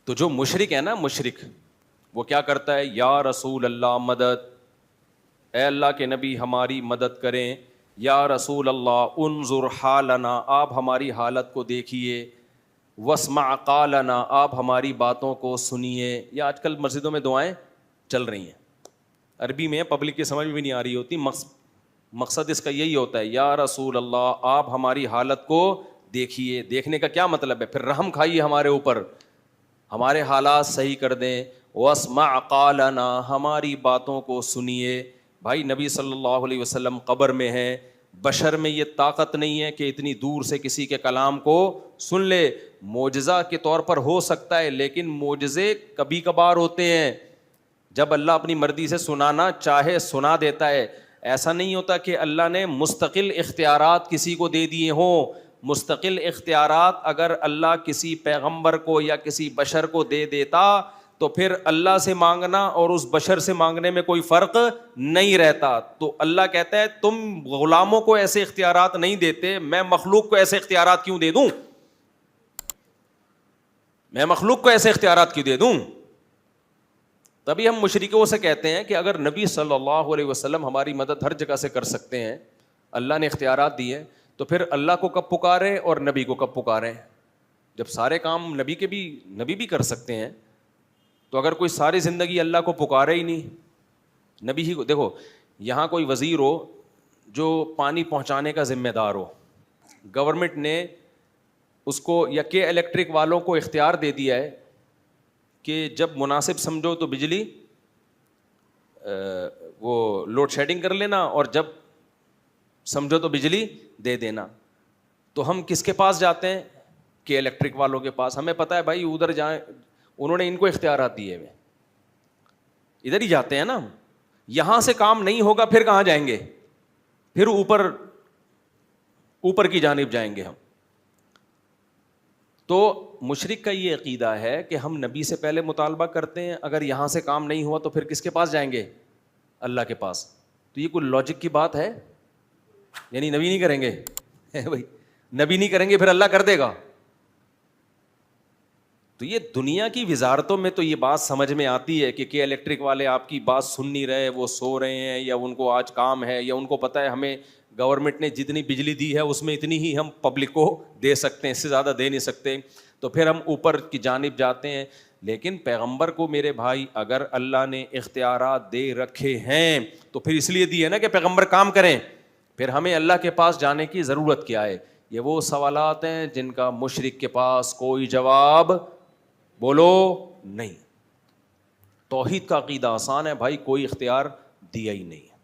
تو جو مشرک ہے نا، مشرک وہ کیا کرتا ہے؟ یا رسول اللہ مدد، اے اللہ کے نبی ہماری مدد کریں، یا رسول اللہ انظر حالنا، آپ ہماری حالت کو دیکھیے، واسمع قالنا، آپ ہماری باتوں کو سنیے. یہ آج کل مسجدوں میں دعائیں چل رہی ہیں، عربی میں، پبلک کی سمجھ بھی نہیں آ رہی ہوتی، مقصد اس کا یہی ہوتا ہے، یا رسول اللہ آپ ہماری حالت کو دیکھیے. دیکھنے کا کیا مطلب ہے؟ پھر رحم کھائیے ہمارے اوپر، ہمارے حالات صحیح کر دیں. واسمع قالنا، ہماری باتوں کو سنیے. بھائی نبی صلی اللہ علیہ وسلم قبر میں ہیں، بشر میں یہ طاقت نہیں ہے کہ اتنی دور سے کسی کے کلام کو سن لے. معجزہ کے طور پر ہو سکتا ہے، لیکن معجزے کبھی کبھار ہوتے ہیں، جب اللہ اپنی مرضی سے سنانا چاہے سنا دیتا ہے. ایسا نہیں ہوتا کہ اللہ نے مستقل اختیارات کسی کو دے دیے ہوں. مستقل اختیارات اگر اللہ کسی پیغمبر کو یا کسی بشر کو دے دیتا تو پھر اللہ سے مانگنا اور اس بشر سے مانگنے میں کوئی فرق نہیں رہتا. تو اللہ کہتا ہے تم غلاموں کو ایسے اختیارات نہیں دیتے، میں مخلوق کو ایسے اختیارات کیوں دے دوں؟ میں مخلوق کو ایسے اختیارات کیوں دے دوں؟ تبھی ہم مشرکوں سے کہتے ہیں کہ اگر نبی صلی اللہ علیہ وسلم ہماری مدد ہر جگہ سے کر سکتے ہیں، اللہ نے اختیارات دیے، تو پھر اللہ کو کب پکاریں اور نبی کو کب پکاریں؟ جب سارے کام نبی بھی کر سکتے ہیں، تو اگر کوئی ساری زندگی اللہ کو پکارے ہی نہیں، نبی ہی کو. دیکھو یہاں کوئی وزیر ہو جو پانی پہنچانے کا ذمہ دار ہو، گورنمنٹ نے اس کو یا کہ الیکٹرک والوں کو اختیار دے دیا ہے کہ جب مناسب سمجھو تو بجلی وہ لوڈ شیڈنگ کر لینا، اور جب سمجھو تو بجلی دے دینا. تو ہم کس کے پاس جاتے ہیں؟ کہ الیکٹرک والوں کے پاس. ہمیں پتہ ہے بھائی ادھر جائیں، انہوں نے ان کو اختیارات دیے ہوئے، ادھر ہی جاتے ہیں نا. یہاں سے کام نہیں ہوگا پھر کہاں جائیں گے؟ پھر اوپر کی جانب جائیں گے ہم. تو مشرک کا یہ عقیدہ ہے کہ ہم نبی سے پہلے مطالبہ کرتے ہیں، اگر یہاں سے کام نہیں ہوا تو پھر کس کے پاس جائیں گے؟ اللہ کے پاس. تو یہ کوئی لاجک کی بات ہے؟ یعنی نبی نہیں کریں گے بھائی نبی نہیں کریں گے پھر اللہ کر دے گا؟ تو یہ دنیا کی وزارتوں میں تو یہ بات سمجھ میں آتی ہے کہ الیکٹرک والے آپ کی بات سن نہیں رہے، وہ سو رہے ہیں، یا ان کو آج کام ہے، یا ان کو پتہ ہے ہمیں گورنمنٹ نے جتنی بجلی دی ہے اس میں اتنی ہی ہم پبلک کو دے سکتے ہیں، اس سے زیادہ دے نہیں سکتے، تو پھر ہم اوپر کی جانب جاتے ہیں. لیکن پیغمبر کو میرے بھائی اگر اللہ نے اختیارات دے رکھے ہیں تو پھر اس لیے دیے نا کہ پیغمبر کام کریں. پھر ہمیں اللہ کے پاس جانے کی ضرورت کیا ہے؟ یہ وہ سوالات ہیں جن کا مشرک کے پاس کوئی جواب بولو نہیں. توحید کا عقیدہ آسان ہے بھائی، کوئی اختیار دیا ہی نہیں ہے.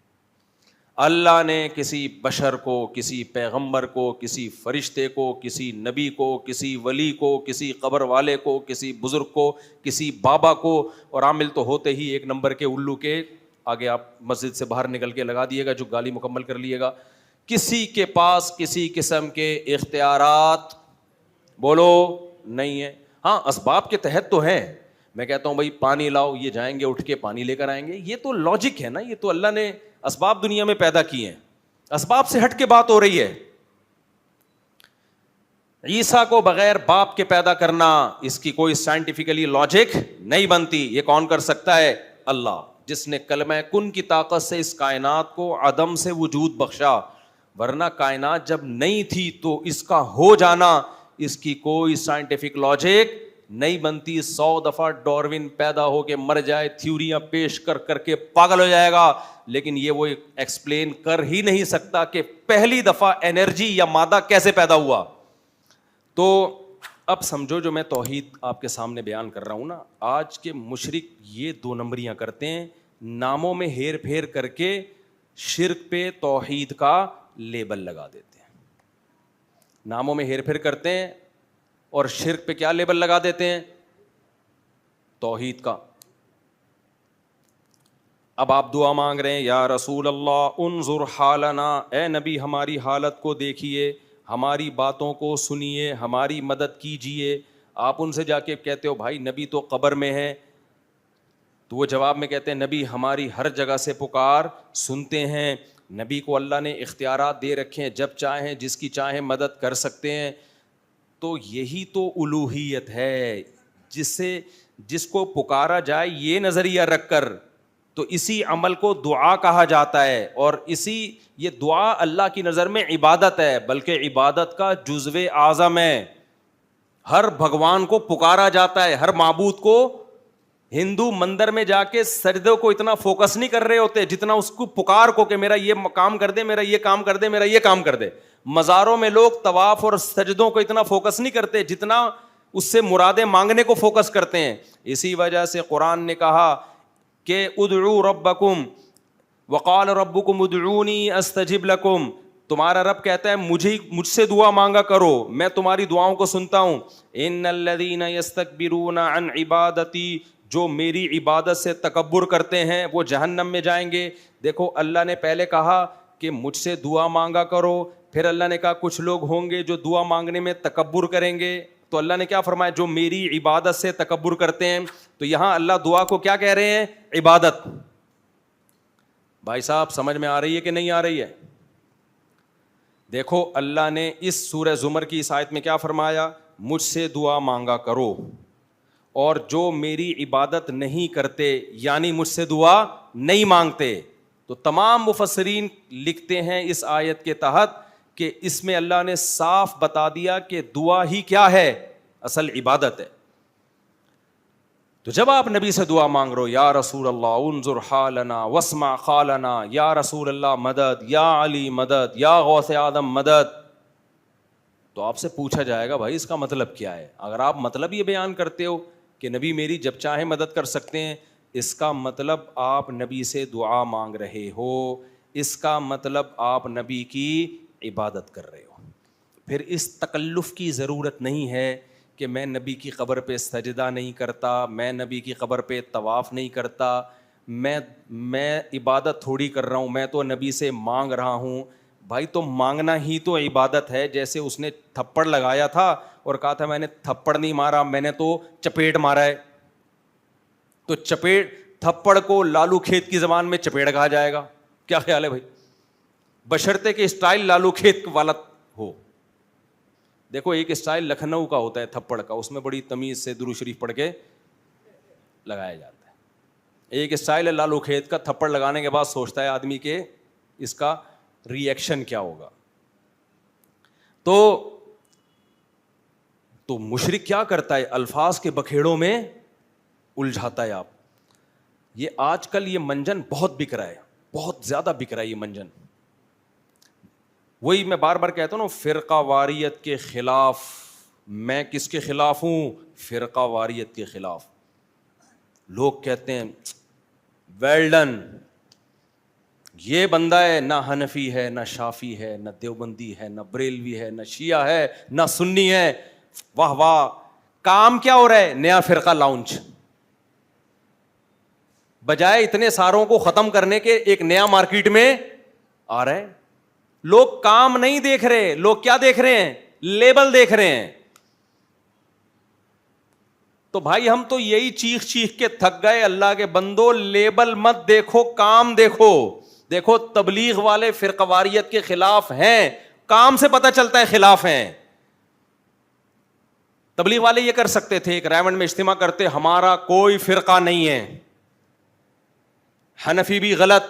اللہ نے کسی بشر کو، کسی پیغمبر کو، کسی فرشتے کو، کسی نبی کو، کسی ولی کو، کسی قبر والے کو، کسی بزرگ کو، کسی بابا کو، اور عامل تو ہوتے ہی ایک نمبر کے الو کے، آگے آپ مسجد سے باہر نکل کے لگا دیے گا جو گالی مکمل کر لیے گا. کسی کے پاس کسی قسم کے اختیارات بولو نہیں ہے. ہاں اسباب کے تحت تو ہیں. میں کہتا ہوں بھائی پانی لاؤ، یہ جائیں گے اٹھ کے پانی لے کر آئیں گے، یہ تو لاجک ہے نا، یہ تو اللہ نے اسباب دنیا میں پیدا کیے ہیں، اسباب سے ہٹ کے بات ہو رہی ہے. عیسیٰ کو بغیر باپ کے پیدا کرنا، اس کی کوئی سائنٹیفکلی لاجک نہیں بنتی. یہ کون کر سکتا ہے؟ اللہ، جس نے کلمہ کن کی طاقت سے اس کائنات کو عدم سے وجود بخشا. ورنہ کائنات جب نہیں تھی تو اس کا ہو جانا، اس کی کوئی سائنٹیفک لاجک نہیں بنتی. 100 دفعہ ڈاروین پیدا ہو کے مر جائے، تھیوریاں پیش کر کر کے پاگل ہو جائے گا، لیکن یہ وہ ایکسپلین کر ہی نہیں سکتا کہ پہلی دفعہ انرجی یا مادہ کیسے پیدا ہوا. تو اب سمجھو جو میں توحید آپ کے سامنے بیان کر رہا ہوں نا، آج کے مشرک یہ 2 نمبریاں کرتے ہیں، ناموں میں ہیر پھیر کر کے شرک پہ توحید کا لیبل لگا دیتے ہیں. ناموں میں ہیر پھیر کرتے ہیں اور شرک پہ کیا لیبل لگا دیتے ہیں؟ توحید کا. اب آپ دعا مانگ رہے ہیں، یا رسول اللہ انظر حالنا، اے نبی ہماری حالت کو دیکھیے، ہماری باتوں کو سنیے، ہماری مدد کیجیے. آپ ان سے جا کے کہتے ہو بھائی نبی تو قبر میں ہے، تو وہ جواب میں کہتے ہیں نبی ہماری ہر جگہ سے پکار سنتے ہیں. نبی کو اللہ نے اختیارات دے رکھے ہیں، جب چاہیں جس کی چاہیں مدد کر سکتے ہیں. تو یہی تو الوہیت ہے. جس کو پکارا جائے یہ نظریہ رکھ کر، تو اسی عمل کو دعا کہا جاتا ہے، اور یہ دعا اللہ کی نظر میں عبادت ہے، بلکہ عبادت کا جزو اعظم ہے۔ ہر بھگوان کو پکارا جاتا ہے، ہر معبود کو۔ ہندو مندر میں جا کے سجدوں کو اتنا فوکس نہیں کر رہے ہوتے جتنا اس کو پکار کو کہ میرا یہ کام کر دے، میرا یہ کام کر دے، میرا یہ کام کر دے۔ مزاروں میں لوگ طواف اور سجدوں کو اتنا فوکس نہیں کرتے جتنا اس سے مرادیں مانگنے کو فوکس کرتے ہیں۔ اسی وجہ سے قرآن نے کہا کہ ادعوا ربکم وقال ربکم ادعونی استجب لکم، تمہارا رب کہتا ہے مجھ سے دعا مانگا کرو، میں تمہاری دعاؤں کو سنتا ہوں۔ ان الذین یستکبرون عن عبادتی، جو میری عبادت سے تکبر کرتے ہیں وہ جہنم میں جائیں گے۔ دیکھو اللہ نے پہلے کہا کہ مجھ سے دعا مانگا کرو، پھر اللہ نے کہا کچھ لوگ ہوں گے جو دعا مانگنے میں تکبر کریں گے، تو اللہ نے کیا فرمایا؟ جو میری عبادت سے تکبر کرتے ہیں۔ تو یہاں اللہ دعا کو کیا کہہ رہے ہیں؟ عبادت۔ بھائی صاحب سمجھ میں آ رہی ہے کہ نہیں آ رہی ہے؟ دیکھو اللہ نے اس سورہ زمر کی اس آیت میں کیا فرمایا؟ مجھ سے دعا مانگا کرو، اور جو میری عبادت نہیں کرتے یعنی مجھ سے دعا نہیں مانگتے۔ تو تمام مفسرین لکھتے ہیں اس آیت کے تحت کہ اس میں اللہ نے صاف بتا دیا کہ دعا ہی کیا ہے؟ اصل عبادت ہے۔ تو جب آپ نبی سے دعا مانگ رہو، یا رسول اللہ انظر حالنا واسمع قالنا، یا رسول اللہ مدد، یا علی مدد، یا غوث آدم مدد، تو آپ سے پوچھا جائے گا بھائی اس کا مطلب کیا ہے؟ اگر آپ مطلب یہ بیان کرتے ہو کہ نبی میری جب چاہیں مدد کر سکتے ہیں، اس کا مطلب آپ نبی سے دعا مانگ رہے ہو، اس کا مطلب آپ نبی کی عبادت کر رہے ہو۔ پھر اس تکلف کی ضرورت نہیں ہے کہ میں نبی کی قبر پہ سجدہ نہیں کرتا، میں نبی کی قبر پہ طواف نہیں کرتا، میں عبادت تھوڑی کر رہا ہوں، میں تو نبی سے مانگ رہا ہوں۔ بھائی تو مانگنا ہی تو عبادت ہے۔ جیسے اس نے تھپڑ لگایا تھا اور کہا تھا میں نے تھپڑ نہیں مارا، میں نے تو چپیٹ مارا ہے، تو تھپڑ کو لالو کھیت کی زبان میں چپیڑ کہا جائے گا۔ کیا خیال ہے بھائی؟ بشرطے کہ اسٹائل لالو کھیت والا ہو۔ دیکھو ایک اسٹائل لکھنؤ کا ہوتا ہے تھپڑ کا، اس میں بڑی تمیز سے درود شریف پڑھ کے لگایا جاتا ہے۔ ایک اسٹائل ہے لالو کھیت کا، تھپڑ لگانے کے بعد سوچتا ہے آدمی کہ اس کا ری ایکشن کیا ہوگا۔ تو مشرک کیا کرتا ہے؟ الفاظ کے بکھیڑوں میں الجھاتا ہے۔ آپ یہ آج کل یہ منجن بہت بک رہا ہے، بہت زیادہ بک رہا ہے یہ منجن۔ وہی میں بار بار کہتا ہوں نا، فرقہ واریت کے خلاف۔ میں کس کے خلاف ہوں؟ فرقہ واریت کے خلاف۔ لوگ کہتے ہیں ویل ڈن، یہ بندہ ہے نہ حنفی ہے، نہ شافی ہے، نہ دیوبندی ہے، نہ بریلوی ہے، نہ شیعہ ہے، نہ سنی ہے۔ واہ واہ، کام کیا ہو رہا ہے؟ نیا فرقہ لانچ۔ بجائے اتنے ساروں کو ختم کرنے کے ایک نیا مارکیٹ میں آ رہا ہے۔ لوگ کام نہیں دیکھ رہے، لوگ کیا دیکھ رہے ہیں؟ لیبل دیکھ رہے ہیں۔ تو بھائی ہم تو یہی چیخ چیخ کے تھک گئے، اللہ کے بندو لیبل مت دیکھو، کام دیکھو۔ دیکھو تبلیغ والے فرقہ واریت کے خلاف ہیں، کام سے پتہ چلتا ہے خلاف ہیں۔ تبلیغ والے یہ کر سکتے تھے، ایک رائمنڈ میں اجتماع کرتے، ہمارا کوئی فرقہ نہیں ہے، حنفی بھی غلط،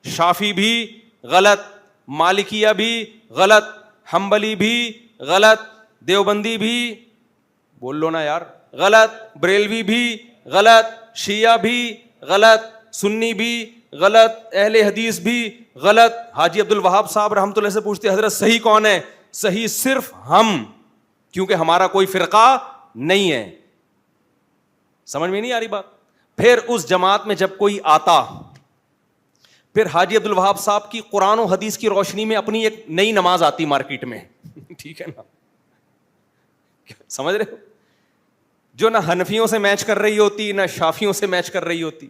شافی بھی غلط، مالکیہ بھی غلط، حنبلی بھی غلط، دیوبندی بھی بول لو نا یار غلط، بریلوی بھی غلط، شیعہ بھی غلط، سنی بھی غلط، اہل حدیث بھی غلط۔ حاجی عبد الوہاب صاحب رحمۃ اللہ سے پوچھتے حضرت صحیح کون ہے؟ صحیح صرف ہم، کیونکہ ہمارا کوئی فرقہ نہیں ہے۔ سمجھ میں نہیں آ رہی بات؟ پھر اس جماعت میں جب کوئی آتا، پھر حاجی عبد الوہاب صاحب کی قرآن و حدیث کی روشنی میں اپنی ایک نئی نماز آتی مارکیٹ میں، ٹھیک ہے نا؟ سمجھ رہے ہو؟ جو نہ حنفیوں سے میچ کر رہی ہوتی، نہ شافیوں سے میچ کر رہی ہوتی۔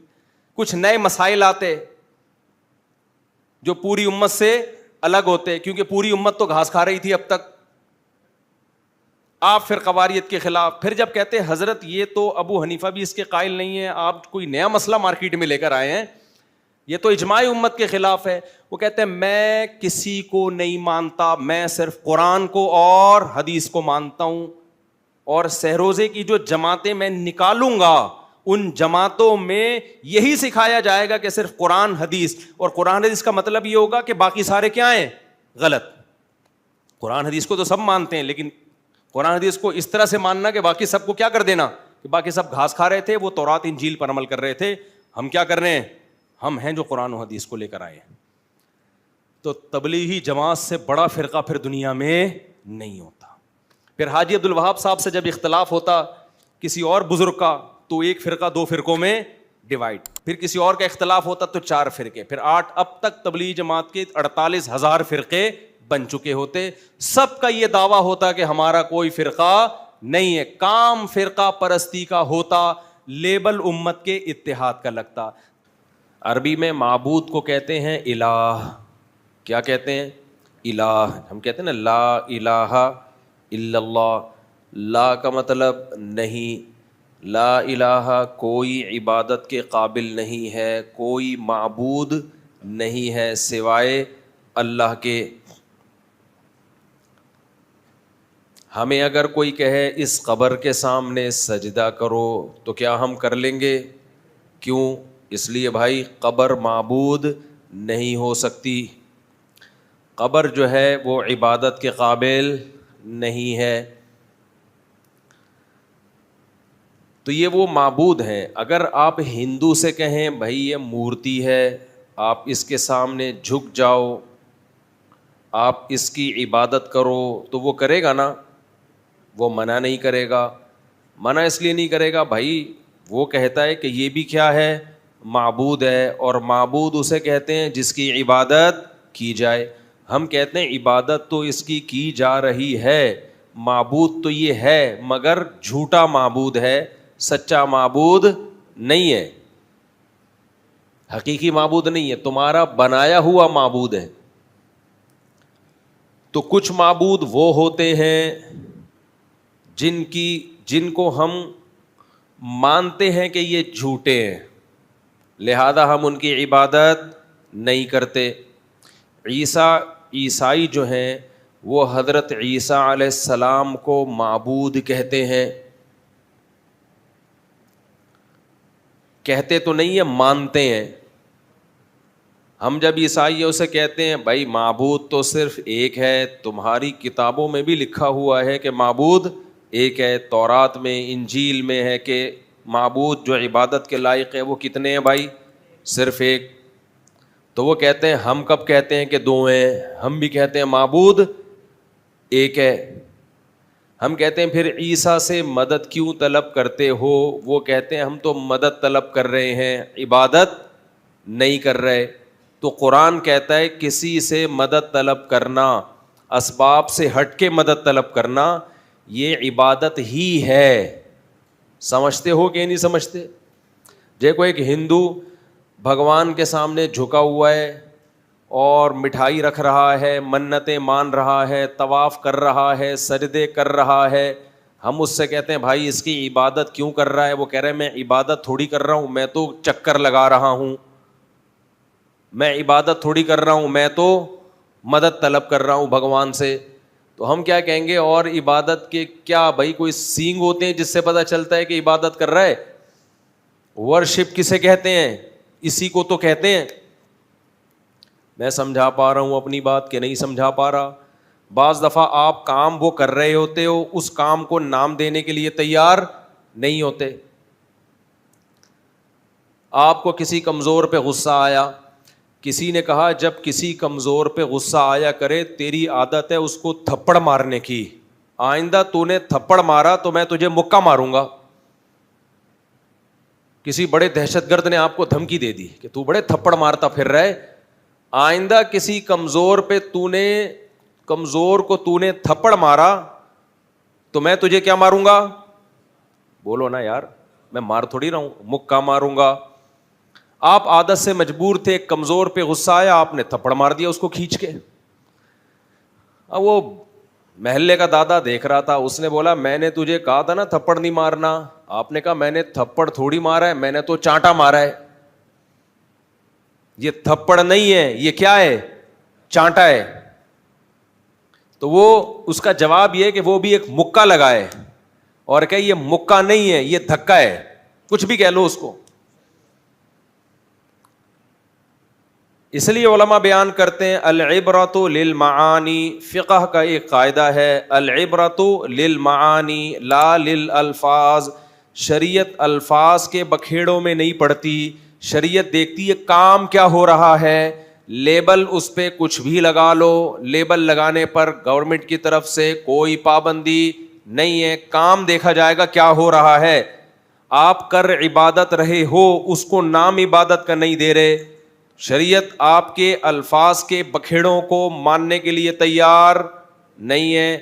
کچھ نئے مسائل آتے جو پوری امت سے الگ ہوتے، کیونکہ پوری امت تو گھاس کھا رہی تھی اب تک۔ آپ فرقہ واریت کے خلاف۔ پھر جب کہتے حضرت یہ تو ابو حنیفہ بھی اس کے قائل نہیں ہے، آپ کوئی نیا مسئلہ مارکیٹ میں لے کر آئے ہیں، یہ تو اجماع امت کے خلاف ہے۔ وہ کہتے ہیں میں کسی کو نہیں مانتا، میں صرف قرآن کو اور حدیث کو مانتا ہوں۔ اور سہروزے کی جو جماعتیں میں نکالوں گا ان جماعتوں میں یہی سکھایا جائے گا کہ صرف قرآن حدیث، اور قرآن حدیث کا مطلب یہ ہوگا کہ باقی سارے کیا ہیں؟ غلط. قرآن حدیث کو تو سب مانتے ہیں، لیکن قرآن حدیث کو اس طرح سے ماننا کہ باقی سب کو کیا کر دینا، کہ باقی سب گھاس کھا رہے تھے، وہ تورات انجیل پر عمل کر رہے تھے، ہم کیا کر رہے ہیں؟ ہم ہیں جو قرآن و حدیث کو لے کر آئے ہیں. تو تبلیغی جماعت سے بڑا فرقہ پھر دنیا میں نہیں ہوتا. پھر حاجی عبد الوہاب صاحب سے جب اختلاف ہوتا کسی اور بزرگ کا تو ایک فرقہ 2 فرقوں میں ڈیوائڈ، پھر کسی اور کا اختلاف ہوتا تو 4 فرقے، پھر 8. اب تک تبلیغی جماعت کے 48,000 فرقے بن چکے ہوتے. سب کا یہ دعویٰ ہوتا کہ ہمارا کوئی فرقہ نہیں ہے. کام فرقہ پرستی کا ہوتا، لیبل امت کے اتحاد کا لگتا. عربی میں معبود کو کہتے ہیں الہ. کیا کہتے ہیں؟ الہ. ہم کہتے ہیں نا لا الہ الا اللہ. لا کا مطلب نہیں، لا الہ کوئی عبادت کے قابل نہیں ہے، کوئی معبود نہیں ہے سوائے اللہ کے. ہمیں اگر کوئی کہے اس قبر کے سامنے سجدہ کرو تو کیا ہم کر لیں گے؟ کیوں؟ اس لیے بھائی قبر معبود نہیں ہو سکتی، قبر جو ہے وہ عبادت کے قابل نہیں ہے. تو یہ وہ معبود ہیں. اگر آپ ہندو سے کہیں بھائی یہ مورتی ہے، آپ اس کے سامنے جھک جاؤ، آپ اس کی عبادت کرو، تو وہ کرے گا نا؟ وہ منع نہیں کرے گا. منع اس لیے نہیں کرے گا بھائی وہ کہتا ہے کہ یہ بھی کیا ہے؟ معبود ہے، اور معبود اسے کہتے ہیں جس کی عبادت کی جائے. ہم کہتے ہیں عبادت تو اس کی جا رہی ہے، معبود تو یہ ہے مگر جھوٹا معبود ہے، سچا معبود نہیں ہے، حقیقی معبود نہیں ہے، تمہارا بنایا ہوا معبود ہے. تو کچھ معبود وہ ہوتے ہیں جن کو ہم مانتے ہیں کہ یہ جھوٹے ہیں، لہذا ہم ان کی عبادت نہیں کرتے. عیسائی جو ہیں وہ حضرت عیسیٰ علیہ السلام کو معبود کہتے ہیں. کہتے تو نہیں ہے، مانتے ہیں. ہم جب عیسائیوں سے کہتے ہیں بھائی معبود تو صرف ایک ہے، تمہاری کتابوں میں بھی لکھا ہوا ہے کہ معبود ایک ہے، تورات میں انجیل میں ہے کہ معبود جو عبادت کے لائق ہے وہ کتنے ہیں بھائی؟ صرف ایک. تو وہ کہتے ہیں ہم کب کہتے ہیں کہ 2 ہیں؟ ہم بھی کہتے ہیں معبود ایک ہے. ہم کہتے ہیں پھر عیسیٰ سے مدد کیوں طلب کرتے ہو؟ وہ کہتے ہیں ہم تو مدد طلب کر رہے ہیں، عبادت نہیں کر رہے. تو قرآن کہتا ہے کسی سے مدد طلب کرنا، اسباب سے ہٹ کے مدد طلب کرنا، یہ عبادت ہی ہے. سمجھتے ہو کہ نہیں سمجھتے؟ دیکھو ایک ہندو بھگوان کے سامنے جھکا ہوا ہے اور مٹھائی رکھ رہا ہے، منتیں مان رہا ہے، طواف کر رہا ہے، سجدے کر رہا ہے. ہم اس سے کہتے ہیں بھائی اس کی عبادت کیوں کر رہا ہے؟ وہ کہہ رہے ہیں میں عبادت تھوڑی کر رہا ہوں، میں تو چکر لگا رہا ہوں، میں عبادت تھوڑی کر رہا ہوں، میں تو مدد طلب کر رہا ہوں بھگوان سے. تو ہم کیا کہیں گے؟ اور عبادت کے کیا بھائی کوئی سینگ ہوتے ہیں جس سے پتہ چلتا ہے کہ عبادت کر رہا ہے؟ ورشپ کسے کہتے ہیں؟ اسی کو تو کہتے ہیں. میں سمجھا پا رہا ہوں اپنی بات کہ نہیں سمجھا پا رہا؟ بعض دفعہ آپ کام وہ کر رہے ہوتے ہو، اس کام کو نام دینے کے لیے تیار نہیں ہوتے. آپ کو کسی کمزور پہ غصہ آیا، کسی نے کہا جب کسی کمزور پہ غصہ آیا کرے تیری عادت ہے اس کو تھپڑ مارنے کی، آئندہ تو نے تھپڑ مارا تو میں تجھے مکہ ماروں گا. کسی بڑے دہشت گرد نے آپ کو دھمکی دے دی کہ تو بڑے تھپڑ مارتا پھر رہے، آئندہ کسی کمزور پہ کمزور کو تو نے تھپڑ مارا تو میں تجھے کیا ماروں گا؟ بولو نا یار، میں مار تھوڑی رہا ہوں، مکہ ماروں گا. آپ عادت سے مجبور تھے، کمزور پہ غصہ آیا، آپ نے تھپڑ مار دیا اس کو کھینچ کے. اب وہ محلے کا دادا دیکھ رہا تھا، اس نے بولا میں نے تجھے کہا تھا نا تھپڑ نہیں مارنا. آپ نے کہا میں نے تھپڑ تھوڑی مارا ہے، میں نے تو چانٹا مارا ہے. یہ تھپڑ نہیں ہے، یہ کیا ہے؟ چانٹا ہے. تو وہ اس کا جواب یہ کہ وہ بھی ایک مکہ لگائے. اور کہ یہ مکہ نہیں ہے، یہ دھکا ہے، کچھ بھی کہہ لو اس کو. اس لیے علماء بیان کرتے ہیں العبرۃ للمعانی، فقہ کا ایک قاعدہ ہے العبرۃ للمعانی لا للالفاظ. شریعت الفاظ کے بکھیڑوں میں نہیں پڑتی، شریعت دیکھتی ہے کام کیا ہو رہا ہے. لیبل اس پہ کچھ بھی لگا لو، لیبل لگانے پر گورنمنٹ کی طرف سے کوئی پابندی نہیں ہے، کام دیکھا جائے گا کیا ہو رہا ہے. آپ کر عبادت رہے ہو، اس کو نام عبادت کا نہیں دے رہے. شریعت آپ کے الفاظ کے بکھیڑوں کو ماننے کے لیے تیار نہیں ہے.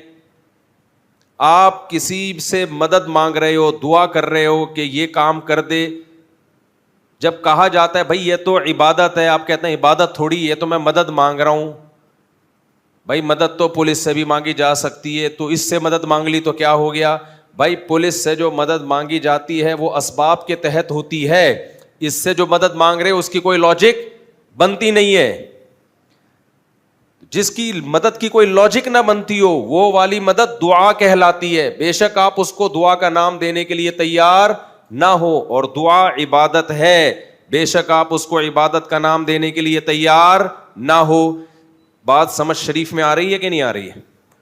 آپ کسی سے مدد مانگ رہے ہو، دعا کر رہے ہو کہ یہ کام کر دے، جب کہا جاتا ہے بھائی یہ تو عبادت ہے، آپ کہتے ہیں عبادت تھوڑی، یہ تو میں مدد مانگ رہا ہوں. بھائی مدد تو پولیس سے بھی مانگی جا سکتی ہے، تو اس سے مدد مانگ لی تو کیا ہو گیا؟ بھائی پولیس سے جو مدد مانگی جاتی ہے وہ اسباب کے تحت ہوتی ہے، اس سے جو مدد مانگ رہے اس کی کوئی لاجک بنتی نہیں ہے. جس کی مدد کی کوئی لاجک نہ بنتی ہو وہ والی مدد دعا کہلاتی ہے، بے شک آپ اس کو دعا کا نام دینے کے لیے تیار نہ ہو. اور دعا عبادت ہے، بے شک آپ اس کو عبادت کا نام دینے کے لیے تیار نہ ہو. بات سمجھ شریف میں آ رہی ہے کہ نہیں آ رہی ہے؟